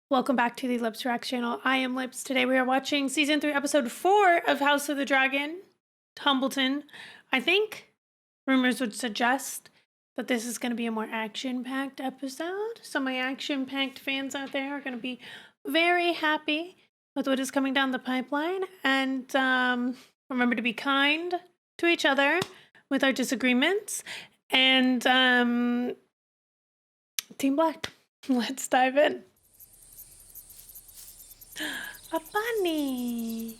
Welcome back to the Lips Reacts channel. I am Lips. Today we are watching season 3, episode 4 of House of the Dragon, Tumbleton. I think rumors would suggest that this is going to be a more action-packed episode. So my action-packed fans out there are going to be very happy with what is coming down the pipeline. And remember to be kind to each other with our disagreements. And Team Black, let's dive in. A bunny.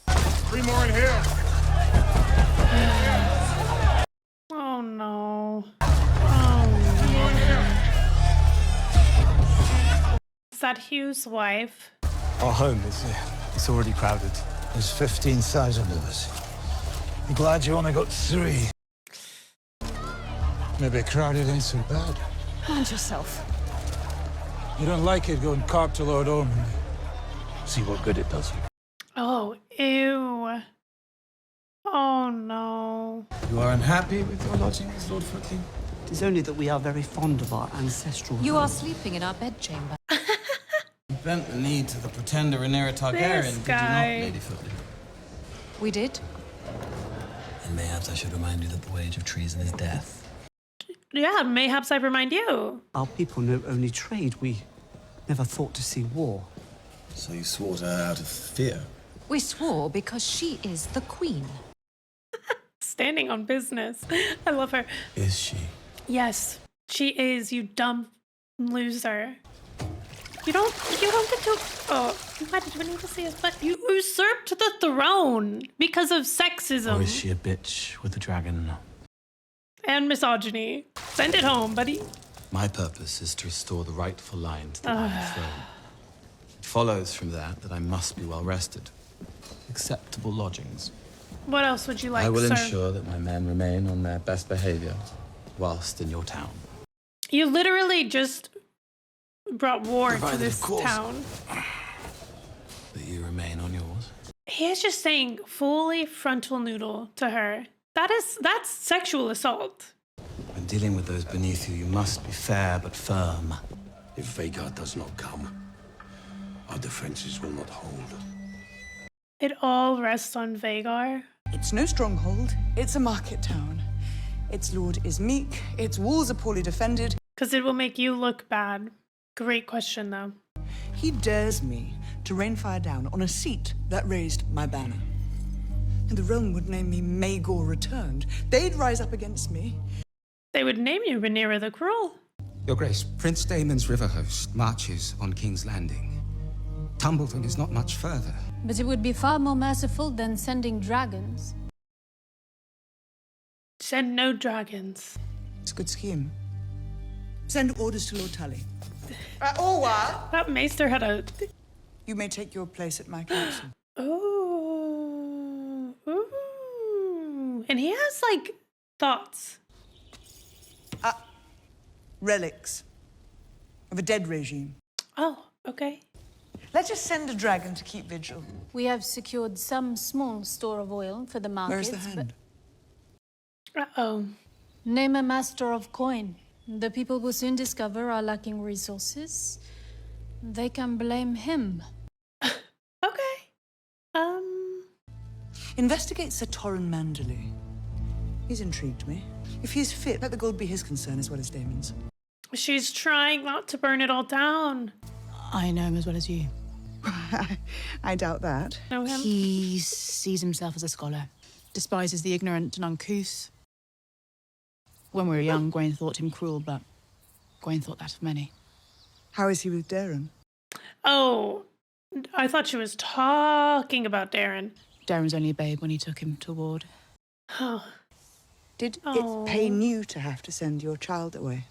3 more in here. Oh no. Is that Hugh's wife? Our home is it's already crowded. There's 15,000 of us. I'm glad you only got 3. Maybe crowded ain't so bad. Mind yourself. You don't like it, go and carp to Lord Ormond. See what good it does you. Oh, ew. Oh no. You are unhappy with your lodgings, Lord Footling? It is only that we are very fond of our ancestral You home. are sleeping in our bedchamber. You bent the knee to the pretender Rhaena Targaryen, This did guy. you not, Lady Footling? We did. And mayhaps I should remind you that the wage of treason is death. Yeah, mayhaps I remind you. Our people know only trade. We never thought to see war. So you swore to her out of fear? We swore because she is the queen. Standing on business. I love her. Is she? Yes, she is, you dumb loser. You don't get to, oh, why did we need to see us? But you usurped the throne because of sexism. Or is she a bitch with a dragon? And misogyny. Send it home, buddy. My purpose is to restore the rightful line to the Iron Throne. It follows from that I must be well rested. Acceptable lodgings. What else would you like, I will sir? ensure that my men remain on their best behavior whilst in your town. You literally just brought war to Provided, this of course. town. That you remain on yours. He is just saying fully frontal noodle to her. That's sexual assault. When dealing with those beneath you, you must be fair but firm. If Vhagar does not come, our defenses will not hold. It all rests on Vhagar. It's no stronghold, it's a market town. Its lord is meek, its walls are poorly defended. Because it will make you look bad. Great question, though. He dares me to rain fire down on a seat that raised my banner. And the realm would name me Maegor Returned. They'd rise up against me. They would name you Rhaenyra the Cruel. Your Grace, Prince Daemon's river host marches on King's Landing. Tumbleton is not much further. But it would be far more merciful than sending dragons. Send no dragons. It's a good scheme. Send orders to Lord Tully. That maester had a... You may take your place at my council. Ooh. Ooh. And he has, like, thoughts. Relics of a dead regime. Oh, okay. Let's just send a dragon to keep vigil. We have secured some small store of oil for the markets. Where's the hand? Uh-oh. Name a master of coin. The people will soon discover are lacking resources. They can blame him. Okay. Investigate Sir Torren Manderley. He's intrigued me. If he's fit, let the gold be his concern as well as Daemon's. She's trying not to burn it all down. I know him as well as you. I doubt that. Know him? He sees himself as a scholar, despises the ignorant and uncouth. When we were young, Gwaine thought him cruel, but Gwaine thought that of many. How is he with Daeron? Oh, I thought she was talking about Daeron. Daeron's only a babe when he took him to ward. Oh. Did Oh. it pain you to have to send your child away?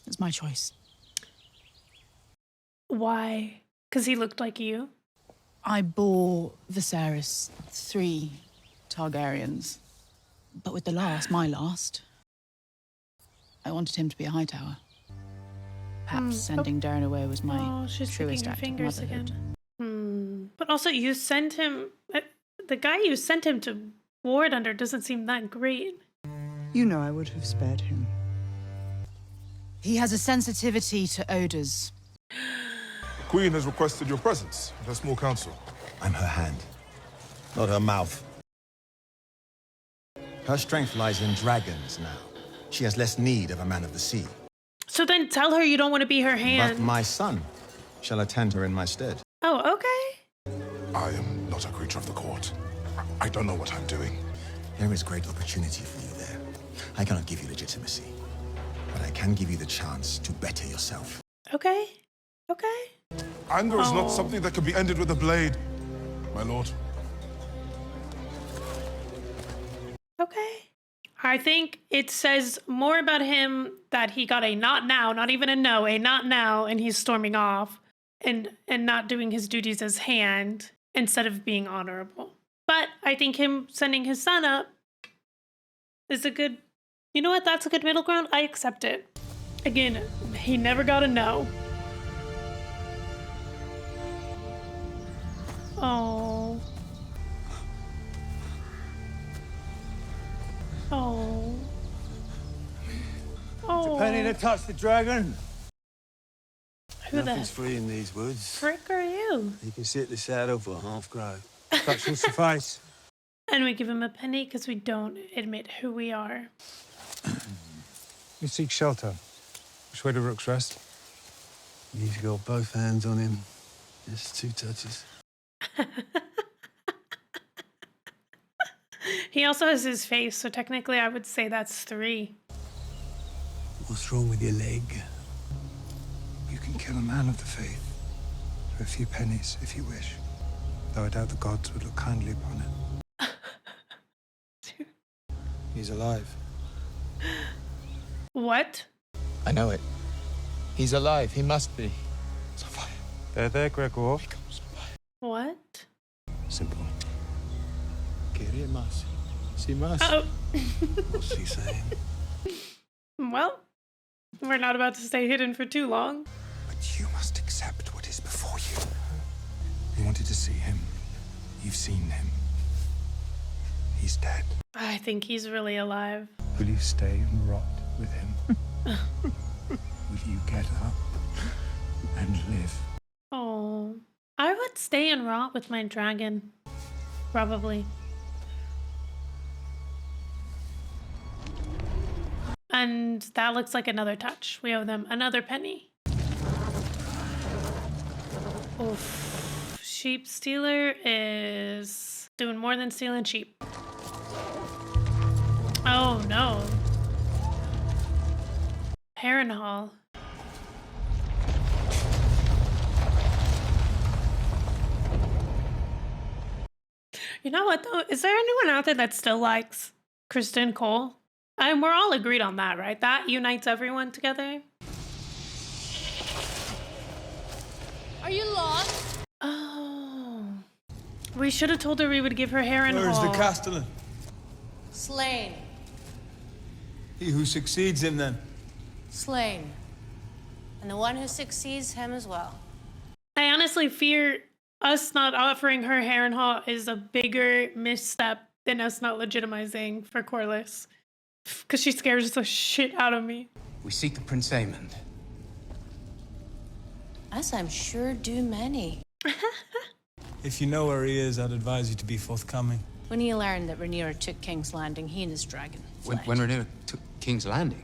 It's my choice. Why? Because he looked like you? I bore Viserys 3 Targaryens, but with the last, my last, I wanted him to be a Hightower. Perhaps sending Daeron away was my Oh, she's truest sticking her act of fingers motherhood. again. But also, you sent him... the guy you sent him to ward under doesn't seem that great. You know I would have spared him. He has a sensitivity to odors. Queen has requested your presence at her small council. I'm her hand, not her mouth. Her strength lies in dragons now. She has less need of a man of the sea. So then tell her you don't want to be her hand. But my son shall attend her in my stead. Oh, okay. I am not a creature of the court. I don't know what I'm doing. There is great opportunity for you there. I cannot give you legitimacy, but I can give you the chance to better yourself. Okay. Okay. Anger is not something that can be ended with a blade, my lord. Okay. I think it says more about him that he got a not now, not even a no, a not now, and he's storming off and not doing his duties as hand instead of being honorable. But I think him sending his son up is a good, you know what, that's a good middle ground. I accept it. Again, he never got a no. Oh. Oh. Oh. Penny to touch the dragon. Who the Nothing's free in these woods. frick are you? You can sit the saddle for half grow. That shall suffice. And we give him a penny because we don't admit who we are. We seek shelter. Which way to Rook's Rest? You've got both hands on him. Just 2 touches. He also has his face, so technically I would say that's 3. What's wrong with your leg? You can kill a man of the faith for a few pennies if you wish, though I doubt the gods would look kindly upon it. He's alive. What? I know it. He's alive. He must be. There, Gregor. What? Simple. Querer más. Sí, más. Oh. What's he saying? Well, we're not about to stay hidden for too long. But you must accept what is before you. You wanted to see him. You've seen him. He's dead. I think he's really alive. Will you stay and rot with him? Will you get up and live? Oh. I would stay and rot with my dragon. Probably. And that looks like another touch. We owe them another penny. Oof. Sheep stealer is doing more than stealing sheep. Oh no. Harrenhal. You know what though? Is there anyone out there that still likes Kristen Cole? And we're all agreed on that, right? That unites everyone together. Are you lost? Oh. We should have told her we would give her Harrenhal. Where's the castellan? Slain. He who succeeds him, then. Slain. And the one who succeeds him as well. I honestly fear us not offering her Harrenhal is a bigger misstep than us not legitimizing for Corlys. Because she scares the shit out of me. We seek the Prince Aemon. As I'm sure do many. If you know where he is, I'd advise you to be forthcoming. When he learned that Rhaenyra took King's Landing, he and his dragon fled. When Rhaenyra took King's Landing?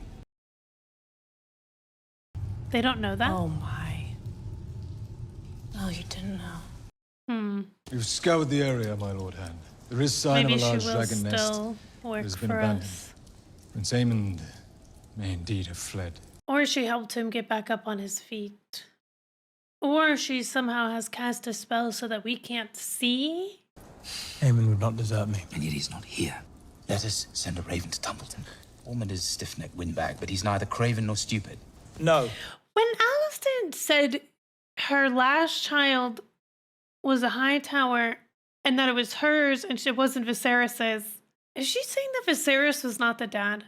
They don't know that? Oh my. Oh, you didn't know. We've scoured the area, my lord hand. There is sign Maybe of a large she will dragon nest. still work It has been for abandoned. us. Prince Aemon may indeed have fled. Or she helped him get back up on his feet. Or she somehow has cast a spell so that we can't see. Aemon would not desert me. And yet he's not here. Let us send a raven to Tumbleton. Ormond is stiff-necked windbag, but he's neither craven nor stupid. No. When Alicent said her last child was a high tower and that it was hers and it wasn't Viserys's, is she saying that Viserys was not the dad?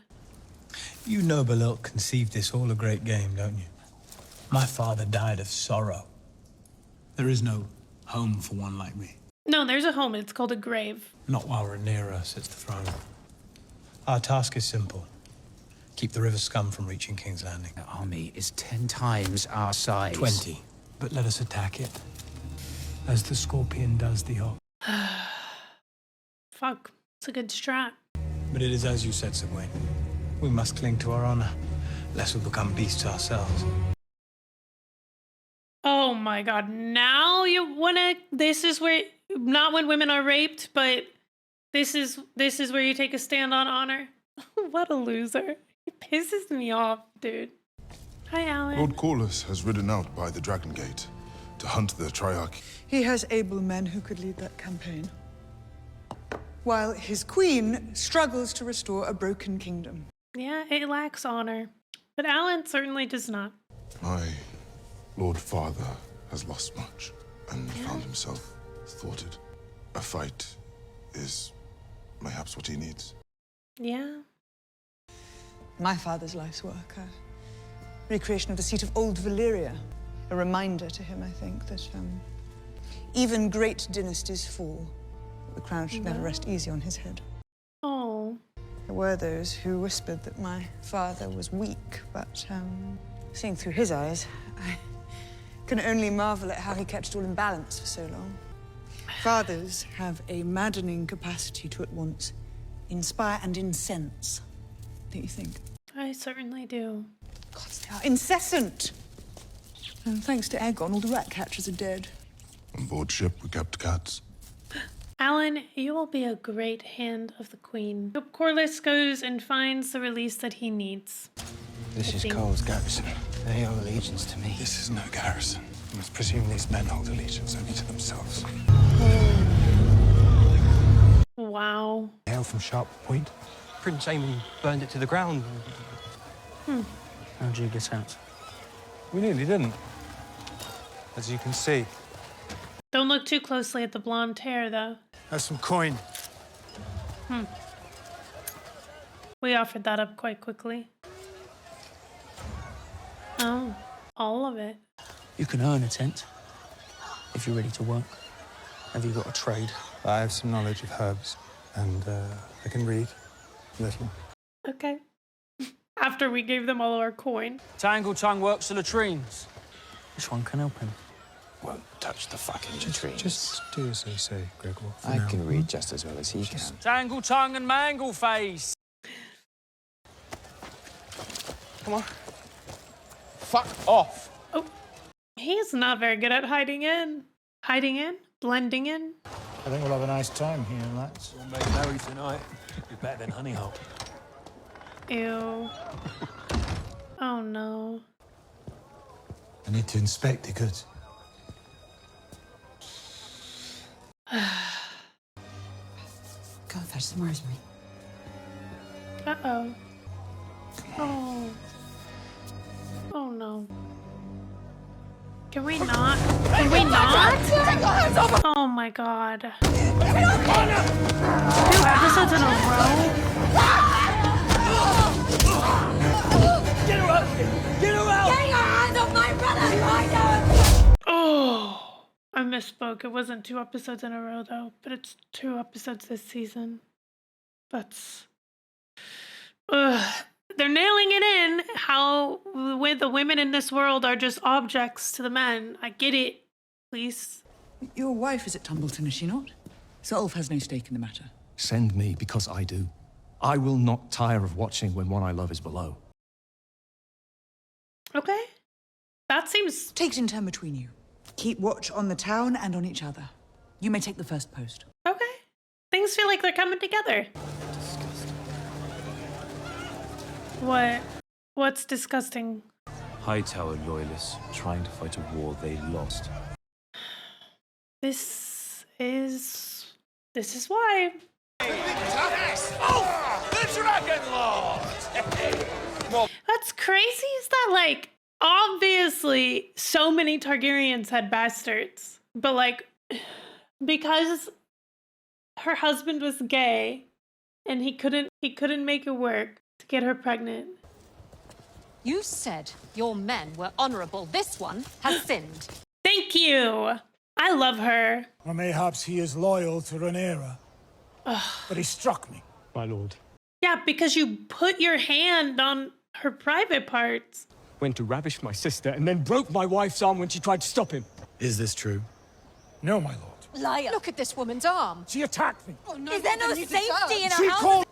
You noble ilk conceived this all a great game, don't you? My father died of sorrow. There is no home for one like me. No, there's a home. It's called a grave. Not while Rhaenyra sits the throne. Our task is simple. Keep the river scum from reaching King's Landing. Our army is 10 times our size. 20. But let us attack it, as the scorpion does the ox. Fuck, it's a good strat. But it is as you said, Sir Gawain. We must cling to our honor, lest we become beasts ourselves. Oh my god, now you wanna, this is where, not when women are raped, but this is where you take a stand on honor. What a loser. He pisses me off, dude. Hi, Alan. Lord Corlys has ridden out by the Dragon Gate to hunt the Triarch. He has able men who could lead that campaign, while his queen struggles to restore a broken kingdom. Yeah, it lacks honor, but Alan certainly does not. My Lord Father has lost much and found himself thwarted. A fight is perhaps what he needs. Yeah. My father's life's work, a recreation of the seat of old Valyria. A reminder to him, I think, that even great dynasties fall. The crown should never rest easy on his head. Oh. There were those who whispered that my father was weak, but seeing through his eyes, I can only marvel at how he kept it all in balance for so long. Fathers have a maddening capacity to at once inspire and incense, don't you think? I certainly do. Gods, they are incessant! And thanks to Aegon, all the rat catchers are dead. On board ship, we kept cats. Alan, you will be a great hand of the queen. Corlys goes and finds the release that he needs. This is Cole's garrison. They owe allegiance to me. This is no garrison. You must presume these men hold allegiance only to themselves. Wow. Hail from Sharp Point. Prince Aemon burned it to the ground. How'd you get out? We nearly didn't. As you can see. Don't look too closely at the blonde hair, though. That's some coin. We offered that up quite quickly. Oh, all of it. You can earn a tent if you're ready to work. Have you got a trade? I have some knowledge of herbs, and I can read a little. Okay. After we gave them all our coin. Tangle-tongue works the latrines. Which one can help him? Won't touch the fucking latrines. Just do as they say, Gregor. I can read just as well as he can. Tangle-tongue and mangle-face. Come on. Fuck off. Oh, he's not very good at hiding in. Hiding in? Blending in? I think we'll have a nice time here, lads. We'll make merry tonight. Be better than Harrenhal. Ew. Oh no. I need to inspect the goods. Go and fetch some rosemary. Uh-oh. Oh. Oh no. Can we not? Can we not? Oh my god. 2 episodes in a row? Get her out! Get her out! Get your hands off my brother right now! Oh, I misspoke. It wasn't 2 episodes in a row though, but it's 2 episodes this season. That's... They're nailing it in how the women in this world are just objects to the men. I get it, please. Your wife is at Tumbleton, is she not? Sir Ulf has no stake in the matter. Send me because I do. I will not tire of watching when one I love is below. Okay. That seems... Take it in turn between you. Keep watch on the town and on each other. You may take the first post. Okay. Things feel like they're coming together. What? What's disgusting? Hightower loyalists trying to fight a war they lost. This is why. Oh, the Dragon Lord! That's crazy, is that like, obviously so many Targaryens had bastards, but like, because her husband was gay and he couldn't make it work to get her pregnant. You said your men were honorable. This one has sinned. Thank you. I love her. Or mayhaps he is loyal to Rhaena. But he struck me. My lord. Yeah, because you put your hand on her private parts. went to ravish my sister and then broke my wife's arm when she tried to stop him. Is this true? No, my lord. Liar. Look at this woman's arm. She attacked me. Oh, no, Is there no safety in She a house? called...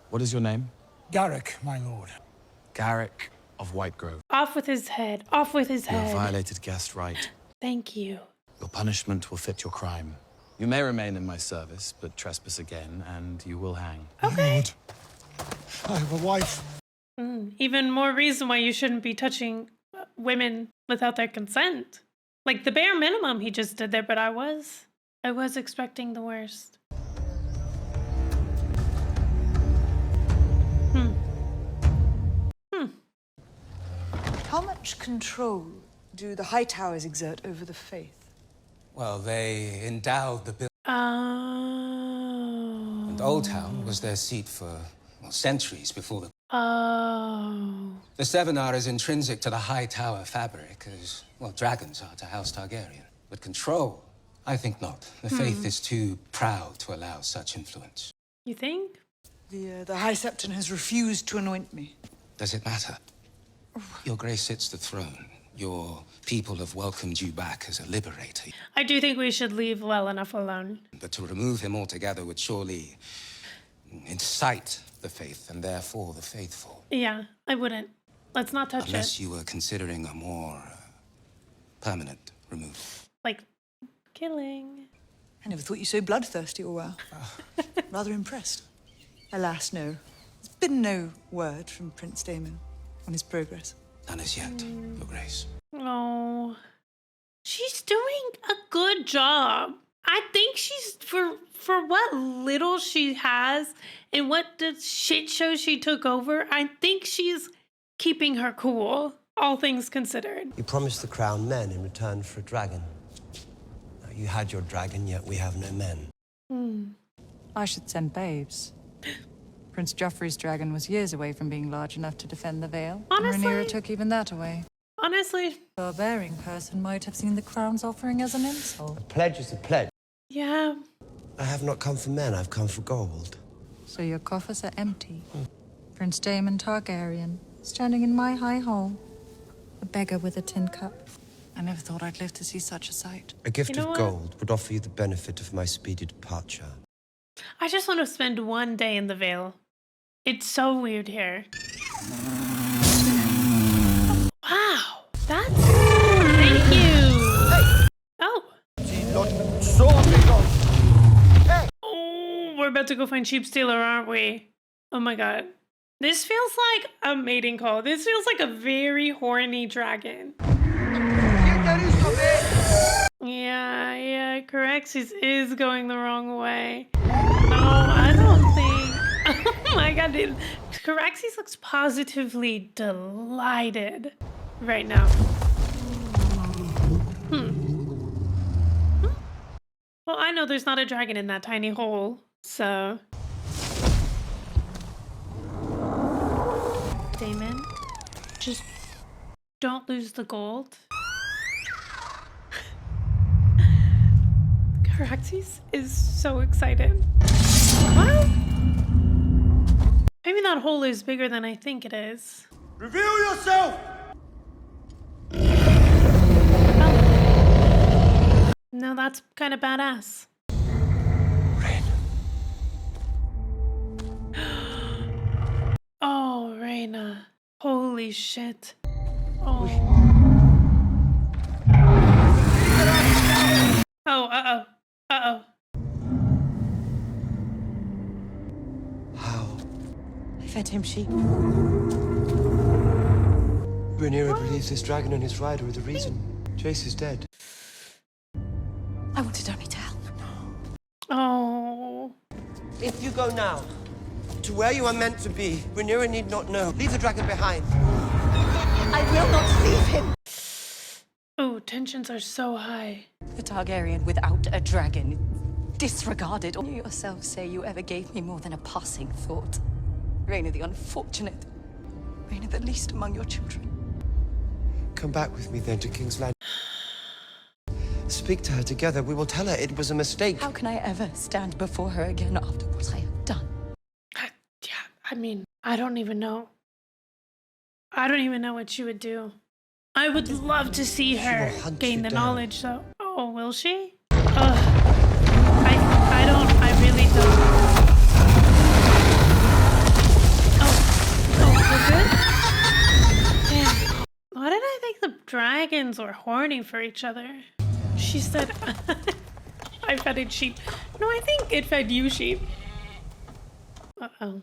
What is your name? Garrick, my lord. Garrick of Whitegrove. Off with his head. Off with his You have head. violated guest right. Thank you. Your punishment will fit your crime. You may remain in my service, but trespass again, and you will hang. Okay. Lord, I have a wife. Even more reason why you shouldn't be touching women without their consent. Like the bare minimum he just did there, but I was expecting the worst. How much control do the High Towers exert over the faith? Well, they endowed the building. Oh. And Old Town was their seat for, well, centuries before the... Oh. The Seven are as intrinsic to the High Tower fabric as, well, dragons are to House Targaryen. But control, I think not. The faith is too proud to allow such influence. You think? The High Septon has refused to anoint me. Does it matter? Your Grace sits the throne. Your people have welcomed you back as a liberator. I do think we should leave well enough alone. But to remove him altogether would surely incite the faith and therefore the faithful. Yeah, I wouldn't. Let's not touch Unless it. you were considering a more permanent removal. Like killing. I never thought you so bloodthirsty or well. Rather impressed. Alas, no. There's been no word from Prince Daemon on his progress. None as yet, Your Grace. Oh. She's doing a good job. I think she's for what little she has and what the shit show she took over, I think she's keeping her cool, all things considered. You promised the crown men in return for a dragon. Now, you had your dragon, yet we have no men. I should send babes. Prince Joffrey's dragon was years away from being large enough to defend the Vale. Honestly- And Rhaenyra took even that away. Honestly. A bearing person might have seen the crown's offering as an insult. A pledge is a pledge. Yeah. I have not come for men, I've come for gold. So your coffers are empty. Prince Daemon Targaryen, standing in my high hall. A beggar with a tin cup. I never thought I'd live to see such a sight. A gift You know of what? gold would offer you the benefit of my speedy departure. I just want to spend one day in the Vale. It's so weird here. Wow. That's... Thank you. Oh. Oh, we're about to go find Sheep Stealer, aren't we? Oh my god. This feels like a mating call. This feels like a very horny dragon. Yeah, Corexis is going the wrong way. No, I don't think... Oh my god, dude. Corexis looks positively delighted right now. Well, I know there's not a dragon in that tiny hole, so... Daemon, just don't lose the gold. Caraxes is so excited. What? Maybe that hole is bigger than I think it is. Reveal yourself! No, that's kind of badass. Oh, Rhaena. Holy shit. Oh. Oh, uh-oh. Uh-oh. How? I fed him sheep. Rhaenyra believes this dragon and his rider are the reason. Jace is dead. I wanted only to help. Oh. If you go now, to where you are meant to be, Rhaenyra need not know. Leave the dragon behind. I will not leave him. Oh, tensions are so high. The Targaryen without a dragon, disregarded. You yourself say you ever gave me more than a passing thought. Rhaena the unfortunate. Rhaena the least among your children. Come back with me then to King's Landing. Speak to her together. We will tell her it was a mistake. How can I ever stand before her again after what I have done? I mean, I don't even know. I don't even know what she would do. I would love to see her gain the knowledge, though. Oh, will she? I really don't. Oh, we're good? Damn. Why did I think the dragons were horny for each other? She said, I fed sheep. No, I think it fed you sheep. Uh-oh.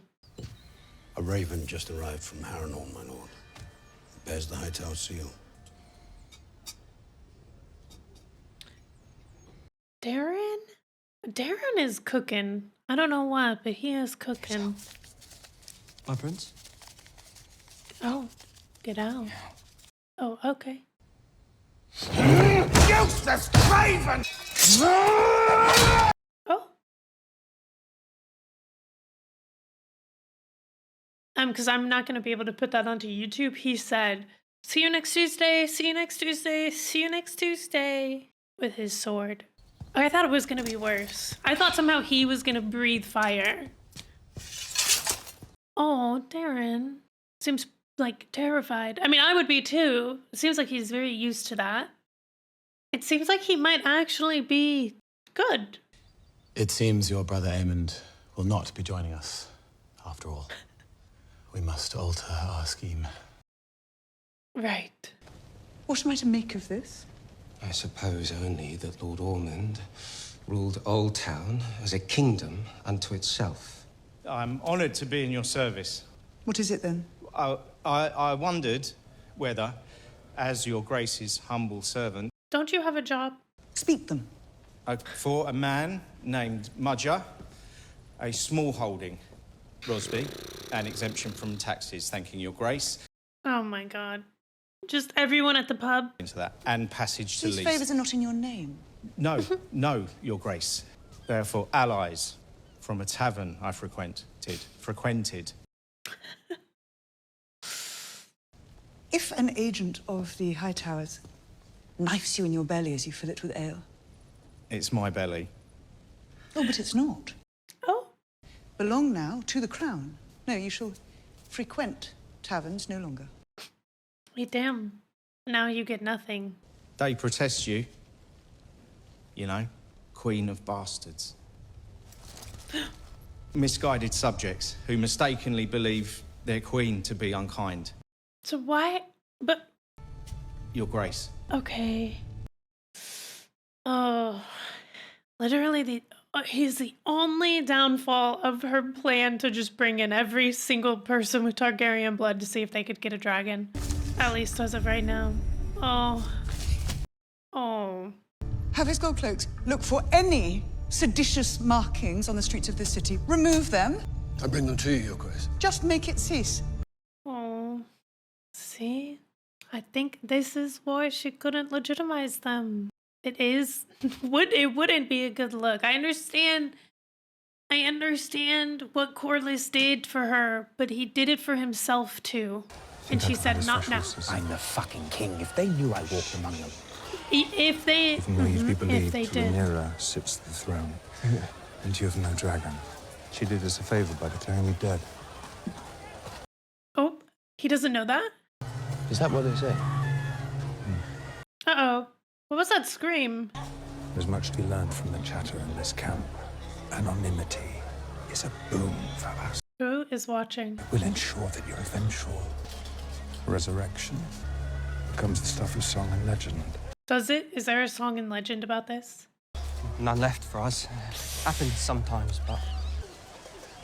A raven just arrived from Harrenhal, my lord. It bears the Hightower seal. Daeron? Daeron is cooking. I don't know what, but he is cooking. My prince? Oh, get out. Oh, okay. Useless craven! Oh. Because I'm not going to be able to put that onto YouTube. He said, see you next Tuesday, see you next Tuesday, see you next Tuesday, with his sword. I thought it was going to be worse. I thought somehow he was going to breathe fire. Oh, Daeron seems like terrified. I mean, I would be too. It seems like he's very used to that. It seems like he might actually be good. It seems your brother Aemond will not be joining us, after all. We must alter our scheme. Right. What am I to make of this? I suppose only that Lord Ormond ruled Old Town as a kingdom unto itself. I'm honoured to be in your service. What is it then? I wondered whether, as your Grace's humble servant... Don't you have a job? Speak them. For a man named Mudger, a small holding, Rosby, an exemption from taxes, thanking your Grace. Oh my god. Just everyone at the pub? Into that, and passage to These lease. favours are not in your name. No, no, your Grace. Therefore, allies from a tavern I frequented. If an agent of the Hightowers knifes you in your belly as you fill it with ale. It's my belly. Oh, but it's not. Oh. Belong now to the crown. No, you shall frequent taverns no longer. Wait, damn. Now you get nothing. They protest you. You know, Queen of Bastards. Misguided subjects who mistakenly believe their queen to be unkind. So why? But... Your Grace. Okay. Oh. Literally, he's the only downfall of her plan to just bring in every single person with Targaryen blood to see if they could get a dragon. At least as of right now. Oh. Oh. Have his gold cloaks look for any seditious markings on the streets of this city. Remove them. I bring them to you, Your Grace. Just make it cease. Oh. See? I think this is why she couldn't legitimize them. It is... it wouldn't be a good look. I understand what Corlys did for her, but he did it for himself too. And she said, not now. I'm the fucking king. If they knew I walked among them. If they... If naively believed if they did. Rhaenyra sits the throne, and you have no dragon, she did us a favor by declaring me dead. Oh, he doesn't know that? Is that what they say? Uh-oh. What was that scream? There's much to be learned from the chatter in this camp. Anonymity is a boon for us. Who is watching? It will ensure that your eventual resurrection becomes the stuff of song and legend. Does it? Is there a song and legend about this? None left for us. Happens sometimes, but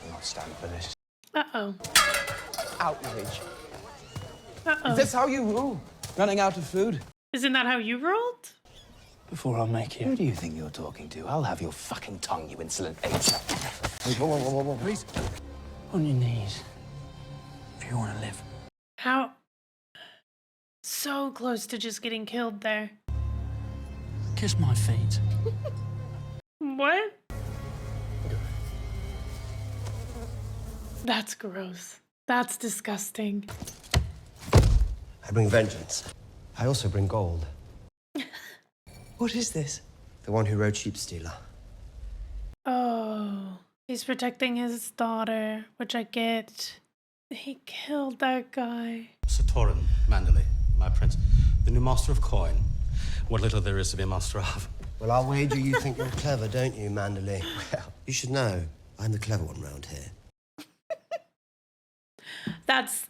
I'll not stand for this. Uh-oh. Outrage. Uh-oh. Is this how you rule? Running out of food? Isn't that how you rolled? Before I make you. Who do you think you're talking to? I'll have your fucking tongue, you insolent ape. Whoa. Please. On your knees. If you want to live. How? So close to just getting killed there. Kiss my feet. What? That's gross. That's disgusting. I bring vengeance. I also bring gold. What is this? The one who rode Sheep Stealer. Oh, he's protecting his daughter, which I get. He killed that guy. Satoran Mandalay, my prince, the new master of coin. What little there is to be a master of. Well, I'll wager you think you're clever, don't you, Mandalay? Well, you should know, I'm the clever one round here. That's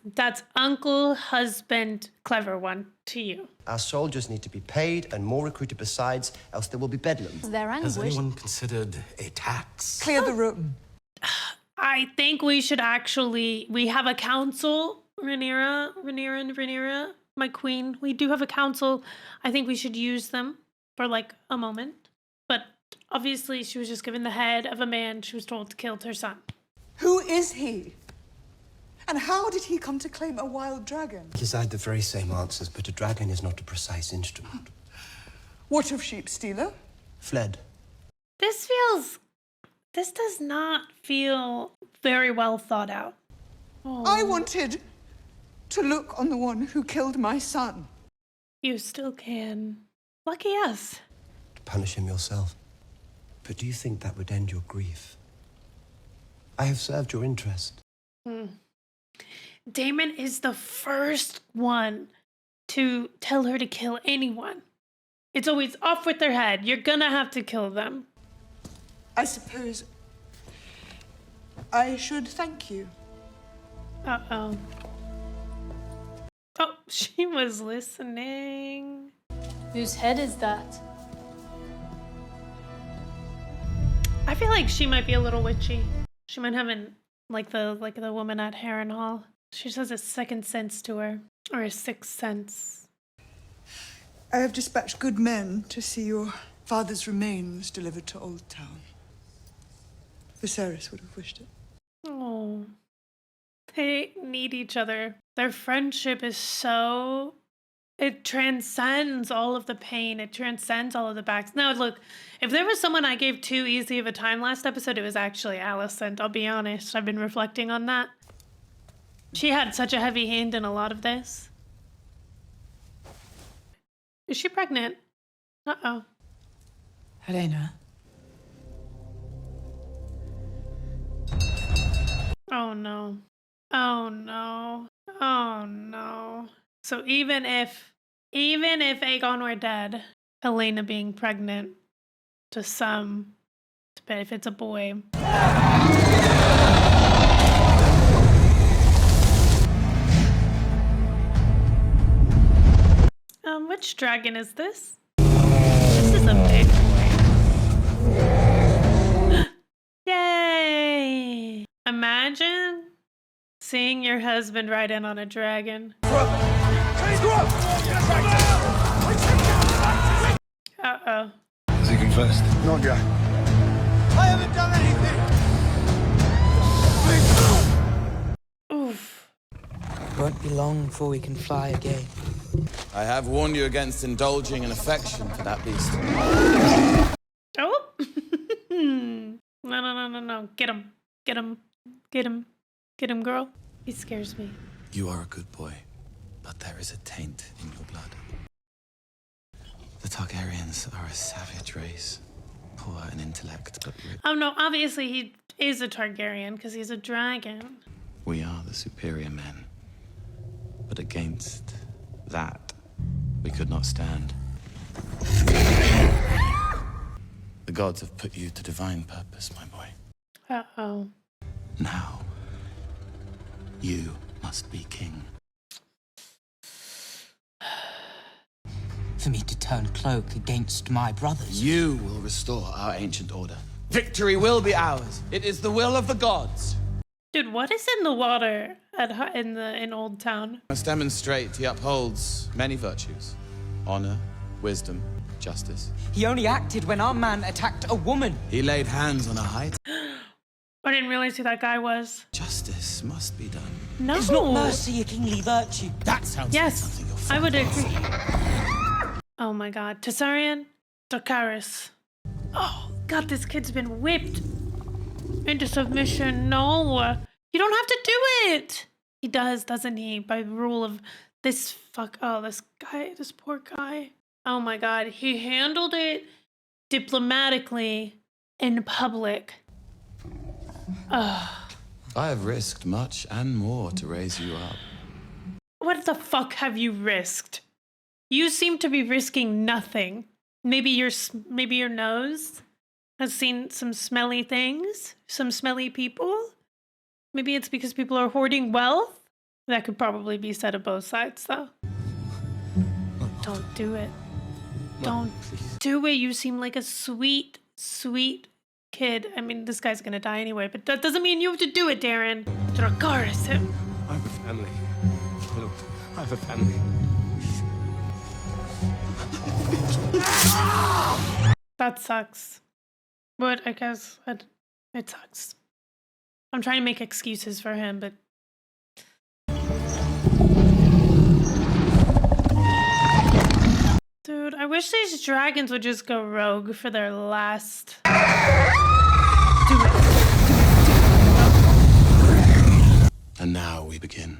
uncle, husband, clever one to you. Our soldiers need to be paid and more recruited besides, else there will be bedlam. Their anguish. Has anyone considered a tax? Clear the room. I think we should actually, we have a council, Rhaenyra, my queen. We do have a council. I think we should use them for like a moment. But obviously she was just given the head of a man she was told to kill her son. Who is he? And how did he come to claim a wild dragon? He's had the very same answers, but a dragon is not a precise instrument. What of Sheep Stealer? Fled. This does not feel very well thought out. Oh. I wanted to look on the one who killed my son. You still can. Lucky us. To punish him yourself. But do you think that would end your grief? I have served your interest. Daemon is the first one to tell her to kill anyone. It's always off with their head. You're gonna have to kill them. I suppose I should thank you. Uh-oh. Oh, she was listening. Whose head is that? I feel like she might be a little witchy. She might have an like the woman at Harrenhal. She just has a second sense to her, or a sixth sense. I have dispatched good men to see your father's remains delivered to Old Town. Viserys would have wished it. Oh, they need each other. Their friendship is so... It transcends all of the pain. It transcends all of the backs. Now, look, if there was someone I gave too easy of a time last episode, it was actually Alicent. I'll be honest. I've been reflecting on that. She had such a heavy hand in a lot of this. Is she pregnant? Uh-oh. Rhaena. Oh, no. Oh, no. Oh, no. So even if Aegon were dead, Helena being pregnant to some, but if it's a boy. Which dragon is this? This is a big boy. Yay! Imagine seeing your husband ride in on a dragon. Uh-oh. Has he confessed? Not yet. I haven't done anything! Oof. Won't be long before we can fly again. I have warned you against indulging in affection for that beast. Oh. No. Get him. Get him. Get him. Get him, girl. He scares me. You are a good boy, but there is a taint in your blood. The Targaryens are a savage race, poor in intellect, but rich. Oh no, obviously he is a Targaryen because he's a dragon. We are the superior men, but against that, we could not stand. The gods have put you to divine purpose, my boy. Uh-oh. Now, you must be king. For me to turn cloak against my brothers. You will restore our ancient order. Victory will be ours. It is the will of the gods. Dude, what is in the water in Old Town? Must demonstrate he upholds many virtues. Honor, wisdom, justice. He only acted when our man attacked a woman. He laid hands on a height. I didn't realize who that guy was. Justice must be done. No. Is not mercy a kingly virtue? That sounds like something you're I would agree. Oh my god. Tessarion Dracarys. Oh god, this kid's been whipped into submission. No. You don't have to do it. He does, doesn't he? By rule of this this guy, this poor guy. Oh my god. He handled it diplomatically in public. Ugh. I have risked much and more to raise you up. What the fuck have you risked? You seem to be risking nothing. Maybe your nose has seen some smelly things, some smelly people. Maybe it's because people are hoarding wealth. That could probably be said of both sides, though. Don't do it. Don't do it. You seem like a sweet, sweet kid. I mean, this guy's gonna die anyway, but that doesn't mean you have to do it, Daeron. Dracarys him. I have a family. Look, I have a family. That sucks. But I guess it sucks. I'm trying to make excuses for him, but... Dude, I wish these dragons would just go rogue for their last... And now we begin.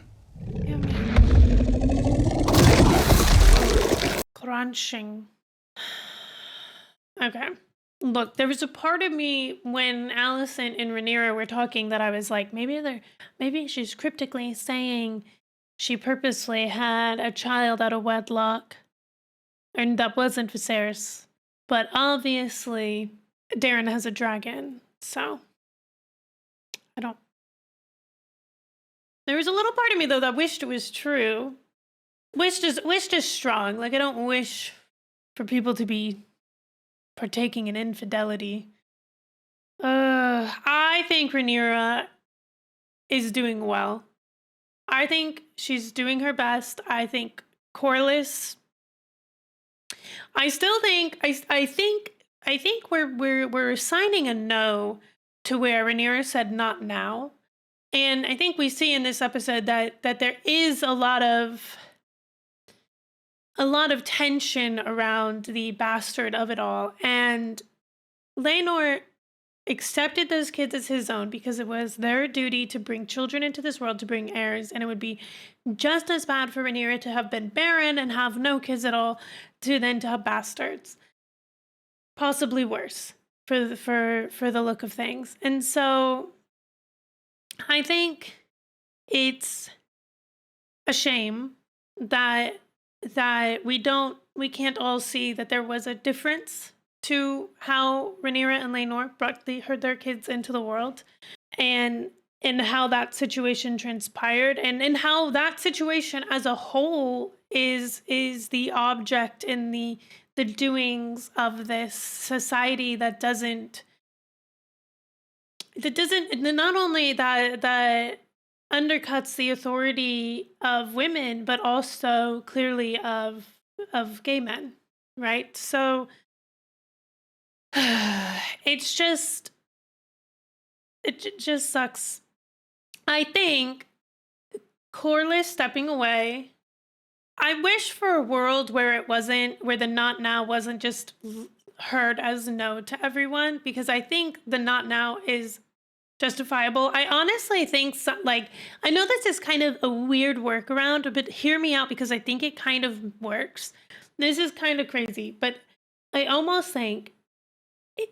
Crunching. Okay. Look, there was a part of me when Alicent and Rhaenyra were talking that I was like, maybe she's cryptically saying she purposely had a child out of wedlock. And that wasn't Viserys. But obviously, Daeron has a dragon, so I don't... There was a little part of me, though, that wished it was true. Wished is strong. Like, I don't wish for people to be partaking in infidelity. I think Rhaenyra is doing well. I think she's doing her best. I think Corlys... I still think I think we're assigning a no to where Rhaenyra said not now. And I think we see in this episode that there is a lot of tension around the bastard of it all. And Laenor accepted those kids as his own because it was their duty to bring children into this world, to bring heirs, and it would be just as bad for Rhaenyra to have been barren and have no kids at all to have bastards. Possibly worse for the look of things. And so I think it's a shame that we can't all see that there was a difference to how Rhaenyra and Laenor brought their kids into the world, and how that situation transpired, and how that situation as a whole is the object in the doings of this society that not only that undercuts the authority of women, but also clearly of gay men, right? So it just sucks. I think Corlys stepping away. I wish for a world where the not now wasn't just heard as no to everyone, because I think the not now is justifiable. I honestly think I know this is kind of a weird workaround, but hear me out because I think it kind of works. This is kind of crazy, but I almost think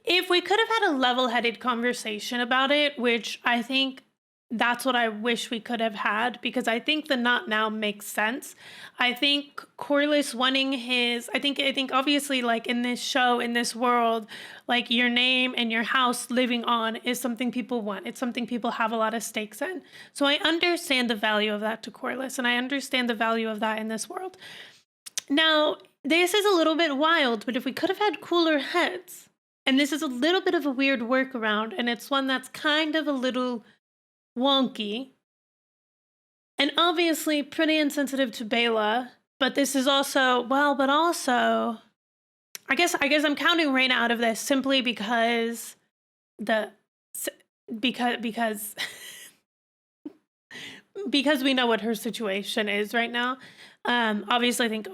if we could have had a level-headed conversation about it, which I think that's what I wish we could have had, because I think the not now makes sense. I think Corlys wanting I think obviously, like, in this show, in this world, like, your name and your house living on is something people want. It's something people have a lot of stakes in. So I understand the value of that to Corlys, and I understand the value of that in this world. Now, this is a little bit wild, but if we could have had cooler heads, and this is a little bit of a weird workaround, and it's one that's kind of a little wonky, and obviously pretty insensitive to Bela, but this is also, I guess I'm counting Rhaena out of this simply because because we know what her situation is right now. Obviously I think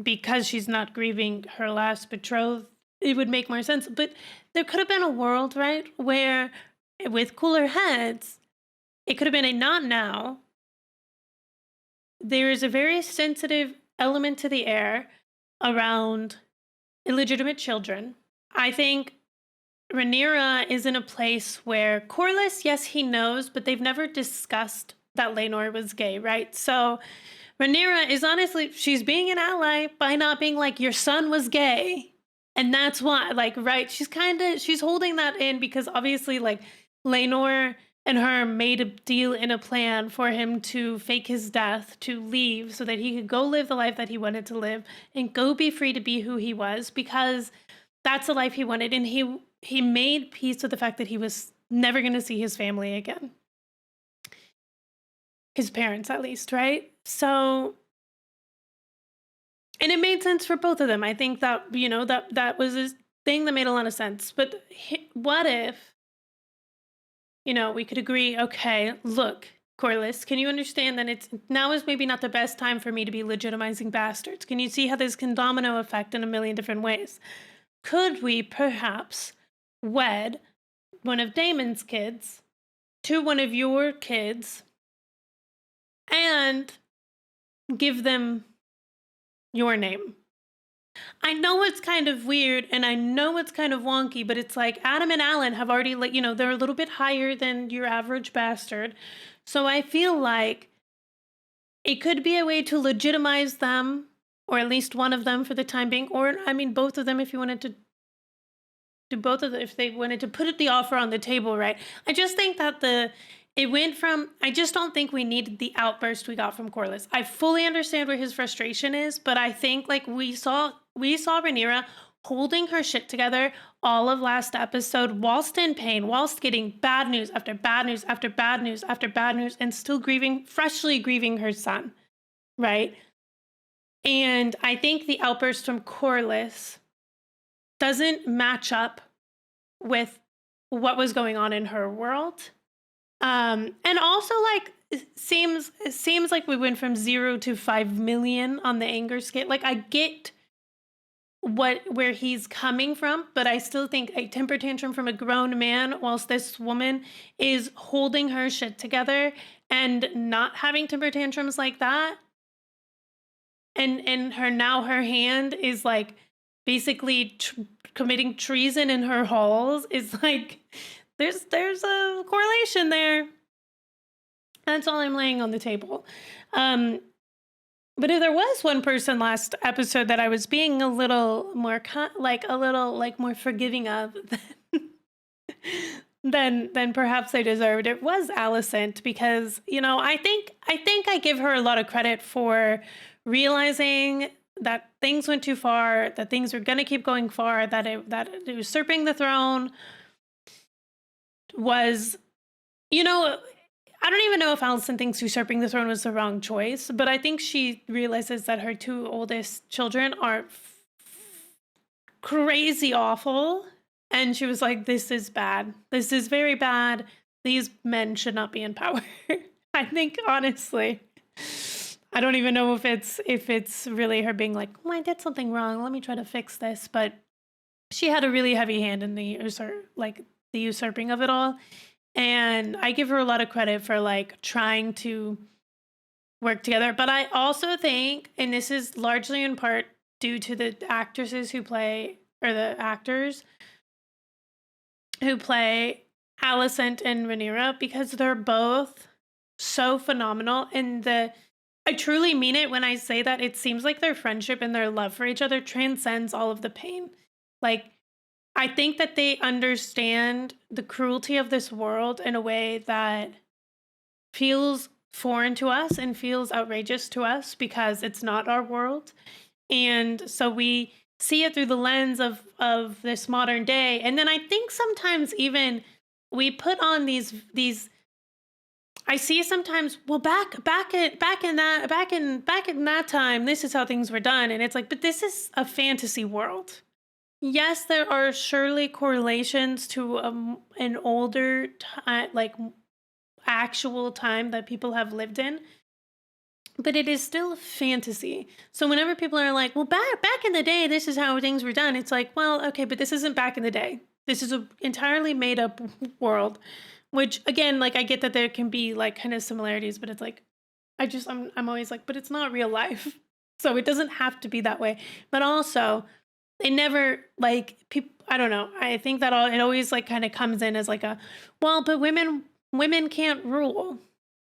because she's not grieving her last betrothed, it would make more sense, but there could have been a world, right, where with cooler heads, it could have been a not now. There is a very sensitive element to the air around illegitimate children. I think Rhaenyra is in a place where Corlys, yes, he knows, but they've never discussed that Laenor was gay, right? So Rhaenyra is honestly, she's being an ally by not being like, your son was gay. And that's why, like, right, she's holding that in because obviously, like, Laenor and her made a deal and a plan for him to fake his death, to leave so that he could go live the life that he wanted to live and go be free to be who he was, because that's the life he wanted. And he made peace with the fact that he was never going to see his family again. His parents, at least, right? So, and it made sense for both of them. I think that, you know, that was a thing that made a lot of sense. But what if, you know, we could agree, okay, look, Corlys, can you understand that now is maybe not the best time for me to be legitimizing bastards? Can you see how this can domino effect in a million different ways? Could we perhaps wed one of Daemon's kids to one of your kids and give them your name? I know it's kind of weird and I know it's kind of wonky, but it's like Adam and Alan have already, like, you know, they're a little bit higher than your average bastard. So I feel like it could be a way to legitimize them, or at least one of them for the time being, or I mean both of them if you wanted to do both of them, if they wanted to put the offer on the table, right? I just think that it went from, I just don't think we needed the outburst we got from Corlys. I fully understand where his frustration is, but I think like we saw Rhaenyra holding her shit together all of last episode, whilst in pain, whilst getting bad news after bad news after bad news after bad news, and still freshly grieving her son, right? And I think the outburst from Corlys doesn't match up with what was going on in her world. And also, like, it seems like we went from 0 to 5 million on the anger scale. Like, I get where he's coming from, but I still think a temper tantrum from a grown man, whilst this woman is holding her shit together and not having temper tantrums like that, and her hand is like basically committing treason in her halls, is like there's a correlation there. That's all I'm laying on the table. But if there was one person last episode that I was being a little more more forgiving of than perhaps I deserved, it was Alicent, because, you know, I think I give her a lot of credit for realizing that things went too far, that things were going to keep going far, that usurping the throne was, you know, I don't even know if Alicent thinks usurping the throne was the wrong choice, but I think she realizes that her two oldest children are crazy awful. And she was like, this is bad. This is very bad. These men should not be in power. I think, honestly, I don't even know if it's really her being like, oh, I did something wrong, let me try to fix this. But she had a really heavy hand in the usurping of it all. And I give her a lot of credit for like trying to work together. But I also think, and this is largely in part due to the actresses who play, or the actors who play Alicent and Rhaenyra, because they're both so phenomenal. And I truly mean it when I say that it seems like their friendship and their love for each other transcends all of the pain. Like, I think that they understand the cruelty of this world in a way that feels foreign to us and feels outrageous to us because it's not our world. And so we see it through the lens of this modern day. And then I think sometimes even we put on these I see sometimes, well, back in that time, this is how things were done. And it's like, but this is a fantasy world. Yes, there are surely correlations to an older time, like actual time that people have lived in, but it is still fantasy. So whenever people are like, well, back in the day, this is how things were done, it's like, well, okay, but this isn't back in the day. This is an entirely made up world, which again, like, I get that there can be like kind of similarities, but it's like, I'm always like, but it's not real life. So it doesn't have to be that way. But also, they never, like, people, I don't know. I think that it always like kind of comes in as like well, but women can't rule.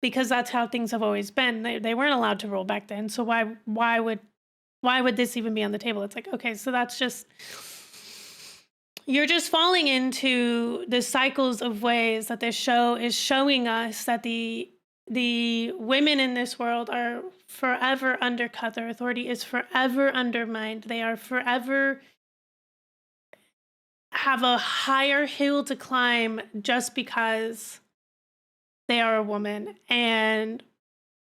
because that's how things have always been. They weren't allowed to rule back then. So why would this even be on the table? It's like, okay, so that's just, you're just falling into the cycles of ways that this show is showing us that the women in this world are forever undercut. Their authority is forever undermined. They are forever have a higher hill to climb just because they are a woman. And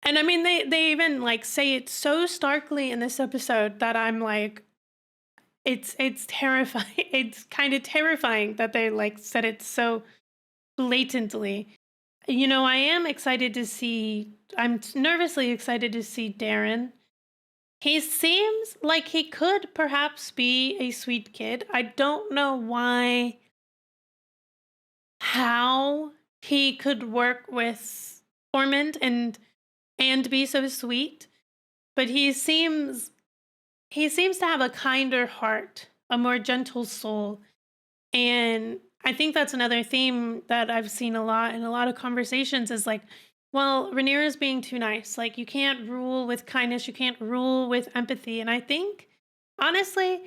I mean, they even like say it so starkly in this episode that I'm like, it's terrifying. It's kind of terrifying that they like said it so blatantly. You know, I am excited to see, I'm nervously excited to see Daeron. He seems like he could perhaps be a sweet kid. I don't know how he could work with Torment and be so sweet, but he seems to have a kinder heart, a more gentle soul. And I think that's another theme that I've seen a lot in a lot of conversations is like, well, Rhaenyra's being too nice. Like, you can't rule with kindness. You can't rule with empathy. And I think, honestly,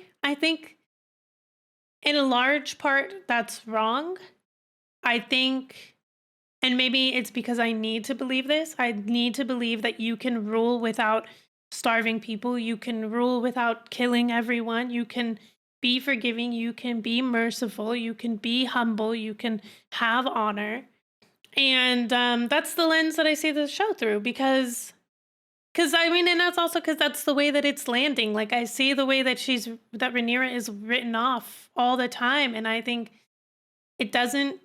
in a large part, that's wrong. I think, and maybe it's because I need to believe this. I need to believe that you can rule without starving people. You can rule without killing everyone. You can be forgiving. You can be merciful. You can be humble. You can have honor. And that's the lens that I see the show through because I mean, and that's also because that's the way that it's landing. Like, I see the way that Rhaenyra is written off all the time. And I think the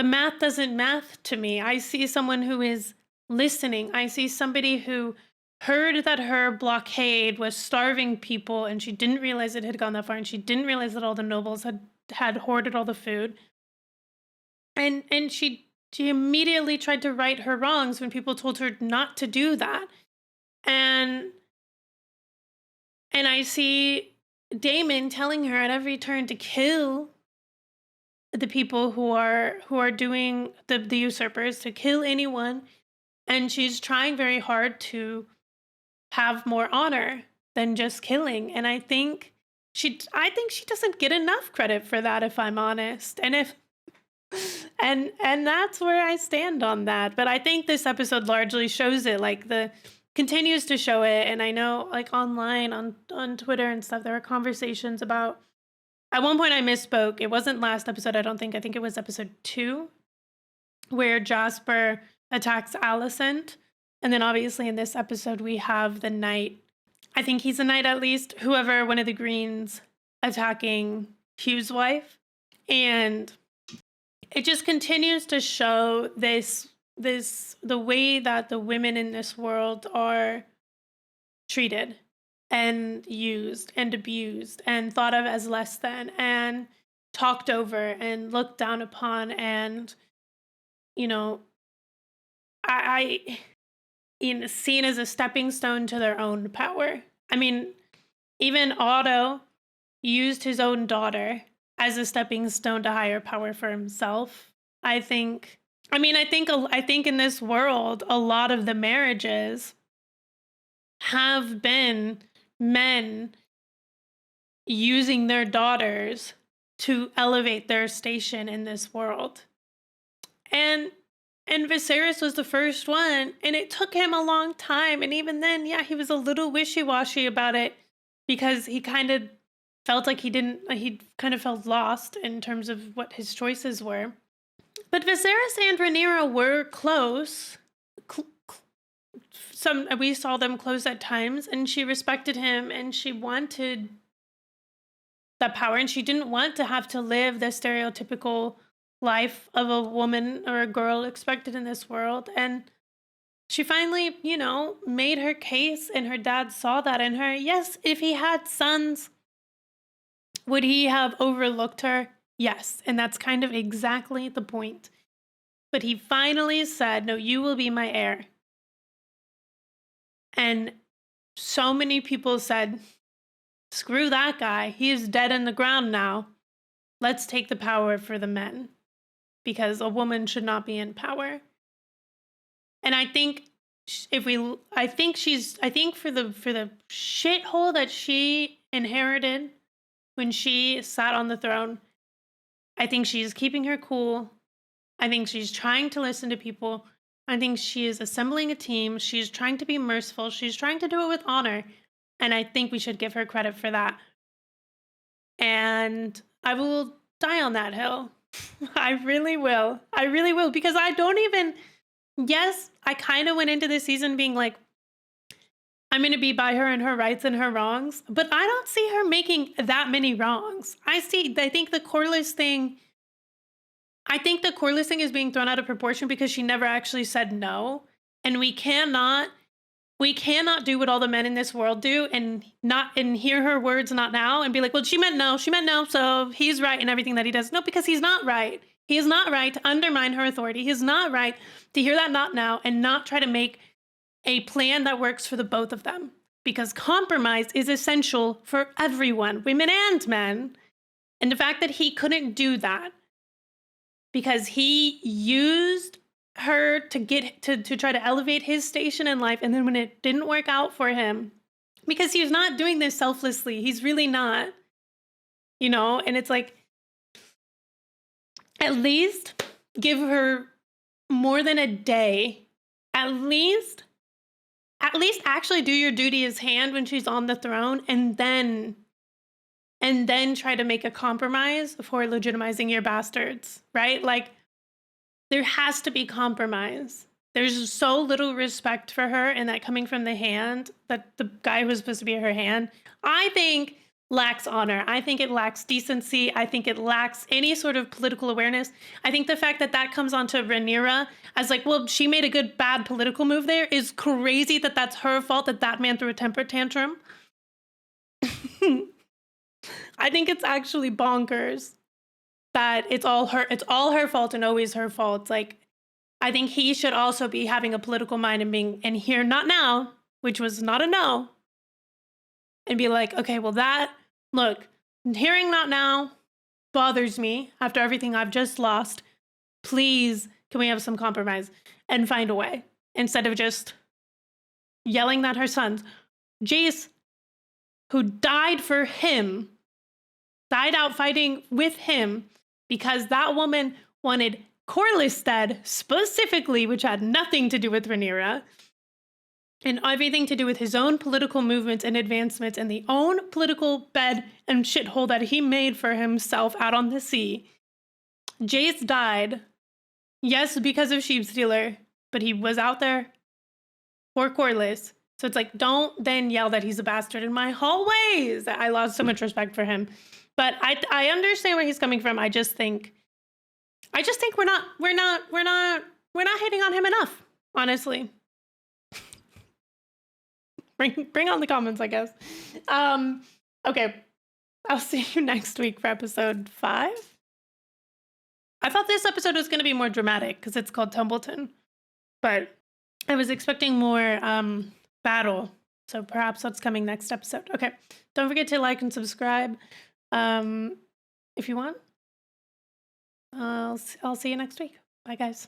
math doesn't math to me. I see someone who is listening. I see somebody who heard that her blockade was starving people and she didn't realize it had gone that far. And she didn't realize that all the nobles had hoarded all the food. And she immediately tried to right her wrongs when people told her not to do that. And I see Daemon telling her at every turn to kill the people who are doing the usurpers, to kill anyone. And she's trying very hard to have more honor than just killing. And I think she doesn't get enough credit for that, if I'm honest. And that's where I stand on that. But I think this episode largely shows it, like continues to show it. And I know like online on Twitter and stuff, there are conversations about, at one point I misspoke. It wasn't last episode, I think it was episode 2, where Jasper attacks Alicent. And then obviously in this episode, we have the knight. I think he's a knight at least, whoever, one of the Greens attacking Hugh's wife. And it just continues to show the way that the women in this world are treated and used and abused and thought of as less than and talked over and looked down upon. And, you know, seen as a stepping stone to their own power. I mean, even Otto used his own daughter as a stepping stone to higher power for himself. I think in this world, a lot of the marriages have been men using their daughters to elevate their station in this world. And Viserys was the first one, and it took him a long time. And even then, yeah, he was a little wishy-washy about it because he kind of felt like he kind of felt lost in terms of what his choices were. But Viserys and Rhaenyra were close. We saw them close at times, and she respected him, and she wanted that power, and she didn't want to have to live the stereotypical life of a woman or a girl expected in this world. And she finally, made her case, and her dad saw that in her. Yes, if he had sons, would he have overlooked her? Yes, and that's kind of exactly the point. But he finally said, no, you will be my heir. And so many people said, screw that guy. He is dead in the ground now. Let's take the power for the men, because a woman should not be in power. And I think I think for the shithole that she inherited when she sat on the throne, I think she's keeping her cool. I think she's trying to listen to people. I think she is assembling a team. She's trying to be merciful. She's trying to do it with honor. And I think we should give her credit for that. And I will die on that hill. I really will. I really will. Because I don't even... Yes, I kind of went into this season being like, I'm going to be by her and her rights and her wrongs. But I don't see her making that many wrongs. I think the Corliss thing... I think the Corliss thing is being thrown out of proportion because she never actually said no. And we cannot do what all the men in this world do and hear her words not now and be like, well, she meant no, so he's right in everything that he does. No, because he's not right. He is not right to undermine her authority. He's not right to hear that not now and not try to make a plan that works for the both of them. Because compromise is essential for everyone, women and men. And the fact that he couldn't do that because he used her to get to try to elevate his station in life, and then when it didn't work out for him, because he's not doing this selflessly, he's really not, and it's like, at least give her more than a day, at least actually do your duty as hand when she's on the throne, and then try to make a compromise for legitimizing your bastards, right? Like, there has to be compromise. There's so little respect for her, and that coming from the hand, that the guy who's supposed to be her hand, I think lacks honor. I think it lacks decency. I think it lacks any sort of political awareness. I think the fact that comes onto Rhaenyra as like, well, she made a bad political move there is crazy that that's her fault that man threw a temper tantrum. I think it's actually bonkers that it's all her fault and always her fault. Like, I think he should also be having a political mind and hear not now, which was not a no, and be like, okay, well look, hearing not now bothers me after everything I've just lost. Please, can we have some compromise and find a way instead of just yelling at her sons? Jace, who died for him, died out fighting with him because that woman wanted Corliss dead specifically, which had nothing to do with Rhaenyra, and everything to do with his own political movements and advancements and the own political bed and shithole that he made for himself out on the sea. Jace died, yes, because of Sheepstealer, but he was out there for Corliss. So it's like, don't then yell that he's a bastard in my hallways. I lost so much respect for him. But I understand where he's coming from. I just think we're not hitting on him enough, honestly. Bring on the comments, I guess. Okay. I'll see you next week for episode 5. I thought this episode was going to be more dramatic because it's called Tumbleton, but I was expecting more battle. So perhaps that's coming next episode. Okay. Don't forget to like and subscribe if you want. I'll see you next week. Bye, guys.